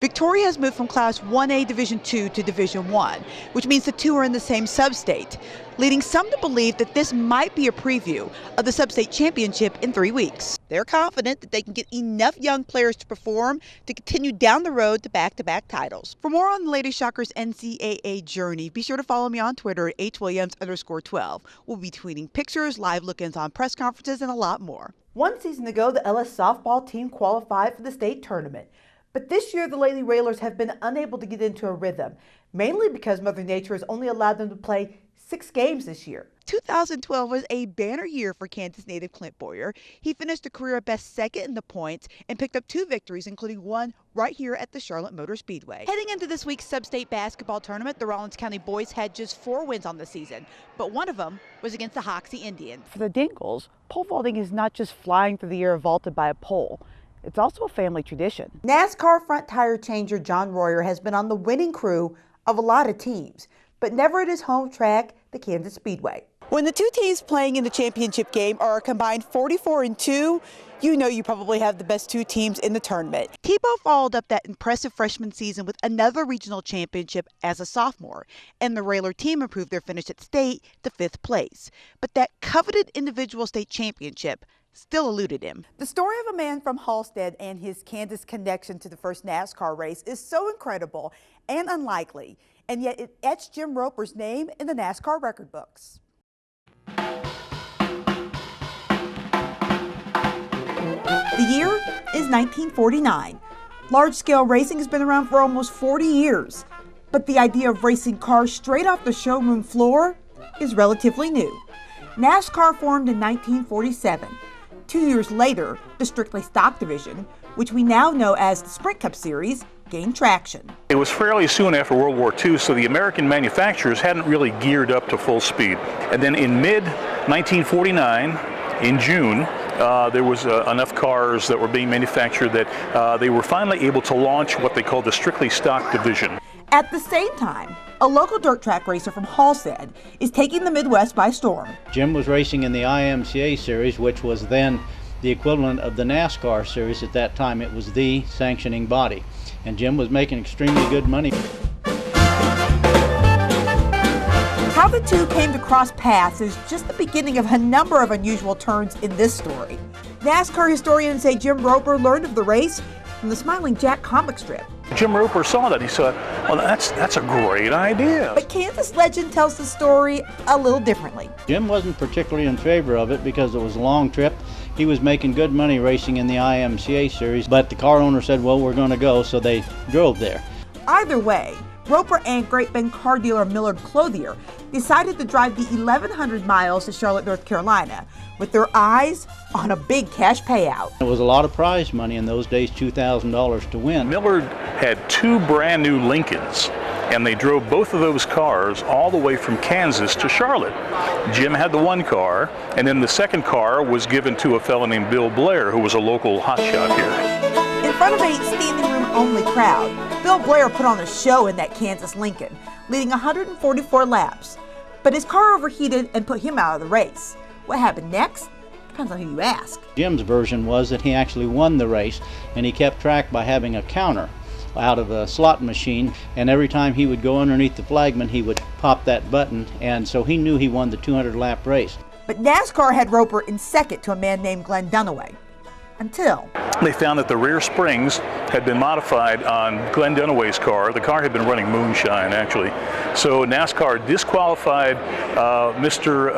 Victoria has moved from Class 1A Division II to Division I, which means the two are in the same sub-state, leading some to believe that this might be a preview of the sub-state championship in 3 weeks. They're confident that they can get enough young players to perform to continue down the road to back-to-back titles. For more on the Lady Shockers NCAA journey, be sure to follow me on Twitter at hwilliams_12. We'll be tweeting pictures, live look-ins on press conferences, and a lot more. One season ago, the LS softball team qualified for the state tournament. But this year, the Lady Railers have been unable to get into a rhythm, mainly because Mother Nature has only allowed them to play 6 games this year. 2012 was a banner year for Kansas native Clint Boyer. He finished a career best second in the points and picked up 2 victories, including one right here at the Charlotte Motor Speedway. Heading into this week's sub-state basketball tournament, the Rawlins County boys had just 4 wins on the season, but one of them was against the Hoxie Indians. For the Dingles, pole vaulting is not just flying through the air vaulted by a pole. It's also a family tradition. NASCAR front tire changer John Royer has been on the winning crew of a lot of teams, but never at his home track, the Kansas Speedway. When the two teams playing in the championship game are a combined 44-2, you know you probably have the best 2 teams in the tournament. Tebow followed up that impressive freshman season with another regional championship as a sophomore, and the Railer team improved their finish at state to 5th place. But that coveted individual state championship still eluded him. The story of a man from Halstead and his Kansas connection to the first NASCAR race is so incredible and unlikely, and yet it etched Jim Roper's name in the NASCAR record books. The year is 1949. Large-scale racing has been around for almost 40 years, but the idea of racing cars straight off the showroom floor is relatively new. NASCAR formed in 1947. 2 years later, the strictly stock division, which we now know as the Sprint Cup Series, gained traction. It was fairly soon after World War II, so the American manufacturers hadn't really geared up to full speed. And then in mid-1949, in June, there was enough cars that were being manufactured that they were finally able to launch what they called the strictly stock division. At the same time, a local dirt track racer from Halstead is taking the Midwest by storm. Jim was racing in the IMCA series, which was then the equivalent of the NASCAR series. At that time, it was the sanctioning body. And Jim was making extremely good money. How the two came to cross paths is just the beginning of a number of unusual turns in this story. NASCAR historians say Jim Roper learned of the race from the Smiling Jack comic strip. Jim Roper saw that. He said, well, that's a great idea. But Kansas legend tells the story a little differently. Jim wasn't particularly in favor of it because it was a long trip. He was making good money racing in the IMCA series, but the car owner said, well, we're going to go, so they drove there. Either way, Roper and Great Bend car dealer Millard Clothier decided to drive the 1,100 miles to Charlotte, North Carolina, with their eyes on a big cash payout. It was a lot of prize money in those days, $2,000 to win. Millard had 2 brand new Lincolns, and they drove both of those cars all the way from Kansas to Charlotte. Jim had the one car, and then the second car was given to a fellow named Bill Blair, who was a local hotshot here. In front of a standing room only crowd, Bill Blair put on a show in that Kansas Lincoln, leading 144 laps. But his car overheated and put him out of the race. What happened next? Depends on who you ask. Jim's version was that he actually won the race, and he kept track by having a counter out of a slot machine, and every time he would go underneath the flagman, he would pop that button, and so he knew he won the 200-lap race. But NASCAR had Roper in second to a man named Glenn Dunaway. Until they found that the rear springs had been modified on Glenn Dunaway's car. The car had been running moonshine, actually. So NASCAR disqualified Mr.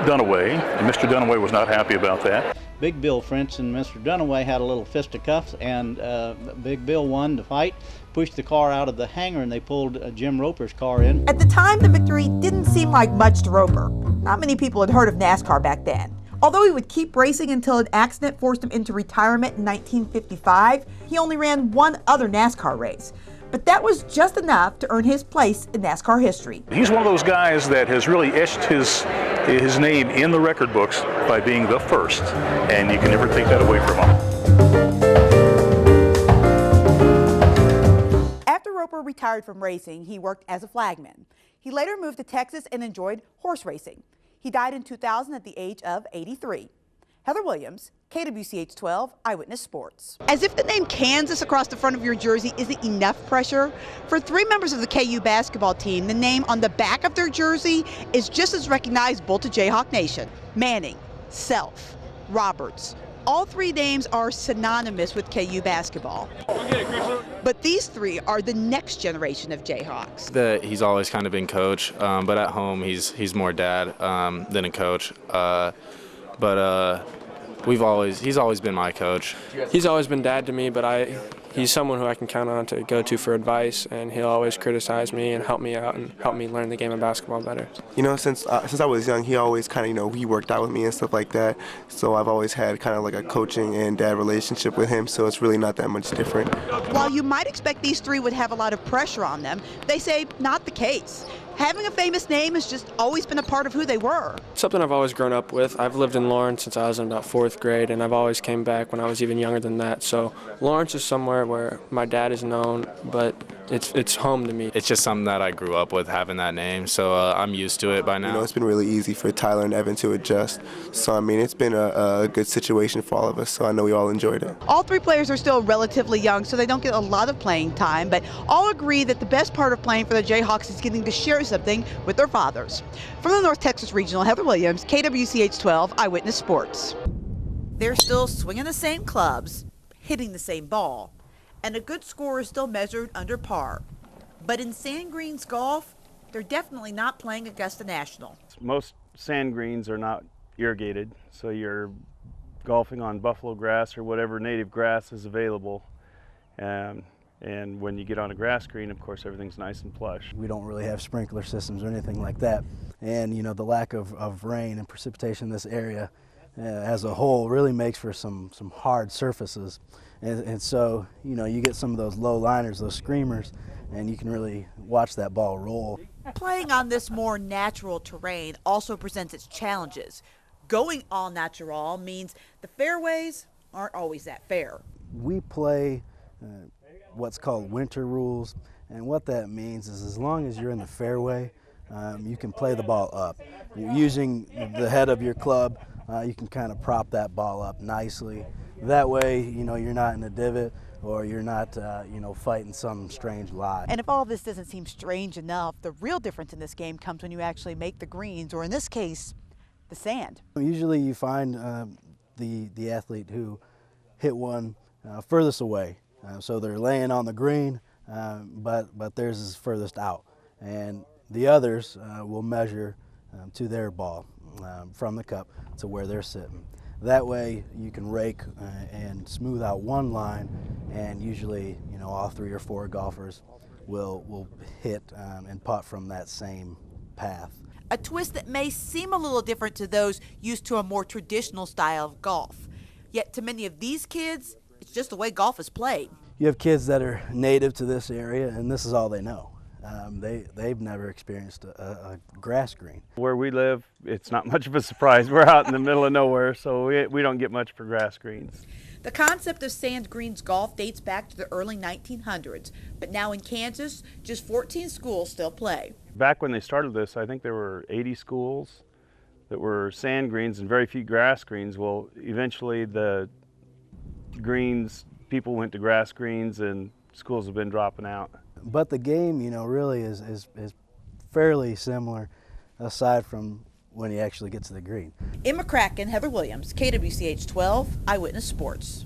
Dunaway, and Mr. Dunaway was not happy about that. Big Bill Fritz and Mr. Dunaway had a little fisticuffs, and Big Bill won the fight, pushed the car out of the hangar, and they pulled Jim Roper's car in. At the time, the victory didn't seem like much to Roper. Not many people had heard of NASCAR back then. Although he would keep racing until an accident forced him into retirement in 1955, he only ran one other NASCAR race. But that was just enough to earn his place in NASCAR history. He's one of those guys that has really etched his name in the record books by being the first, and you can never take that away from him. After Roper retired from racing, he worked as a flagman. He later moved to Texas and enjoyed horse racing. He died in 2000 at the age of 83. Heather Williams, KWCH 12 Eyewitness Sports. As if the name Kansas across the front of your jersey isn't enough pressure, for 3 members of the KU basketball team, the name on the back of their jersey is just as recognizable to Jayhawk Nation. Manning, Self, Roberts. All 3 names are synonymous with KU basketball. But these 3 are the next generation of Jayhawks. He's always kind of been coach, but at home he's more dad than a coach. He's always been my coach. He's always been dad to me, but he's someone who I can count on to go to for advice, and he'll always criticize me and help me out and help me learn the game of basketball better. You know, since I was young, he always kind of, he worked out with me and stuff like that. So I've always had kind of like a coaching and dad relationship with him, so it's really not that much different. While you might expect these 3 would have a lot of pressure on them, they say not the case. Having a famous name has just always been a part of who they were. Something I've always grown up with. I've lived in Lawrence since I was in about 4th grade, and I've always came back when I was even younger than that. So Lawrence is somewhere where my dad is known, but it's home to me. It's just something that I grew up with, having that name, so I'm used to it by now. You know, it's been really easy for Tyler and Evan to adjust. So, I mean, it's been a good situation for all of us, so I know we all enjoyed it. All 3 players are still relatively young, so they don't get a lot of playing time, but all agree that the best part of playing for the Jayhawks is getting to share something with their fathers. From the North Texas Regional, Heather Williams, KWCH 12 Eyewitness Sports. They're still swinging the same clubs, hitting the same ball, and a good score is still measured under par. But in Sand Greens golf, they're definitely not playing Augusta National. Most sand greens are not irrigated, so you're golfing on buffalo grass or whatever native grass is available. And when you get on a grass green, of course, everything's nice and plush. We don't really have sprinkler systems or anything like that. And, you know, the lack of rain and precipitation in this area as a whole really makes for some hard surfaces. And so, you know, you get some of those low liners, those screamers, and you can really watch that ball roll. Playing on this more natural terrain also presents its challenges. Going all natural means the fairways aren't always that fair. We play what's called winter rules, and what that means is as long as you're in the fairway, you can play the ball up. Using the head of your club, you can kind of prop that ball up nicely. That way, you know, you're not in a divot or you're not, you know, fighting some strange lie. And if all of this doesn't seem strange enough, the real difference in this game comes when you actually make the greens, or in this case, the sand. Usually you find the athlete who hit one furthest away. So they're laying on the green, but theirs is furthest out. And the others will measure to their ball from the cup to where they're sitting. That way you can rake and smooth out one line, and usually, you know, all 3 or 4 golfers will hit and putt from that same path. A twist that may seem a little different to those used to a more traditional style of golf. Yet to many of these kids, it's just the way golf is played. You have kids that are native to this area, and this is all they know. They've never experienced a grass green. Where we live, it's not much of a surprise. We're out in the middle of nowhere, so we don't get much for grass greens. The concept of sand greens golf dates back to the early 1900s, but now in Kansas, just 14 schools still play. Back when they started this, I think there were 80 schools that were sand greens and very few grass greens. Well, eventually the greens, people went to grass greens, and schools have been dropping out. But the game, you know, really is fairly similar, aside from when you actually get to the green. In McCracken, Heather Williams, KWCH 12 Eyewitness Sports.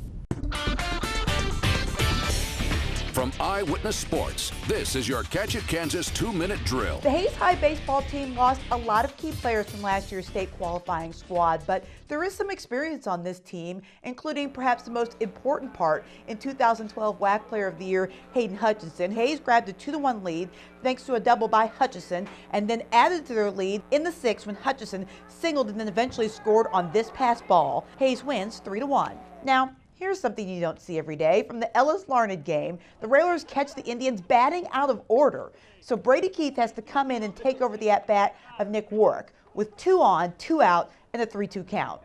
From Eyewitness Sports, this is your Catch It Kansas 2-minute drill. The Hays High baseball team lost a lot of key players from last year's state qualifying squad, but there is some experience on this team, including perhaps the most important part in 2012 WAC Player of the Year, Hayden Hutchinson. Hays grabbed a 2-1 lead thanks to a double by Hutchison, and then added to their lead in the 6th when Hutchison singled and then eventually scored on this pass ball. Hays wins 3-1. Now, here's something you don't see every day. From the Ellis-Larned game, the Railers catch the Indians batting out of order. So Brady Keith has to come in and take over the at-bat of Nick Warwick with 2 on, 2 out, and a 3-2 count.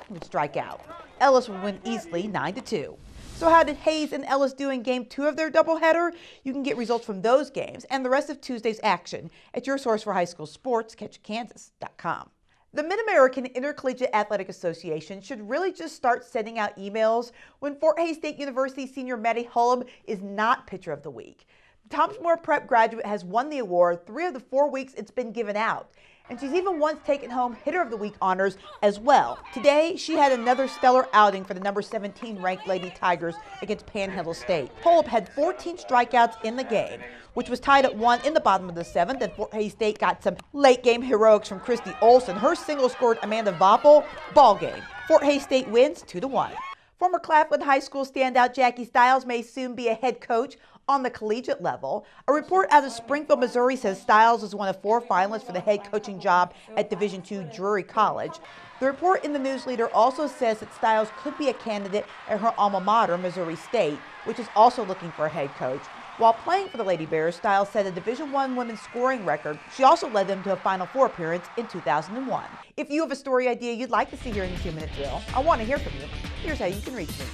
He would strike out. Ellis would win easily 9-2. So how did Hays and Ellis do in Game 2 of their doubleheader? You can get results from those games and the rest of Tuesday's action at your source for high school sports, KatchaKansas.com. The Mid-American Intercollegiate Athletic Association should really just start sending out emails when Fort Hays State University senior Maddie Hullum is not Pitcher of the Week. The Thomas More Prep graduate has won the award 3 of the 4 weeks it's been given out, and she's even once taken home Hitter of the Week honors as well. Today, she had another stellar outing for the number 17 ranked Lady Tigers against Panhandle State. Hullum had 14 strikeouts in the game, which was tied at 1 in the bottom of the 7th, and Fort Hays State got some late-game heroics from Christy Olson. Her single scored Amanda Voppel. Ball game. Fort Hays State wins 2-1. Former Claflin High School standout Jackie Stiles may soon be a head coach on the collegiate level. A report out of Springfield, Missouri says Stiles is one of 4 finalists for the head coaching job at Division II Drury College. The report in the News Leader also says that Stiles could be a candidate at her alma mater, Missouri State, which is also looking for a head coach. While playing for the Lady Bears, Stiles set a Division I women's scoring record. She also led them to a Final Four appearance in 2001. If you have a story idea you'd like to see here in the 2-Minute Drill, I want to hear from you. Here's how you can reach me.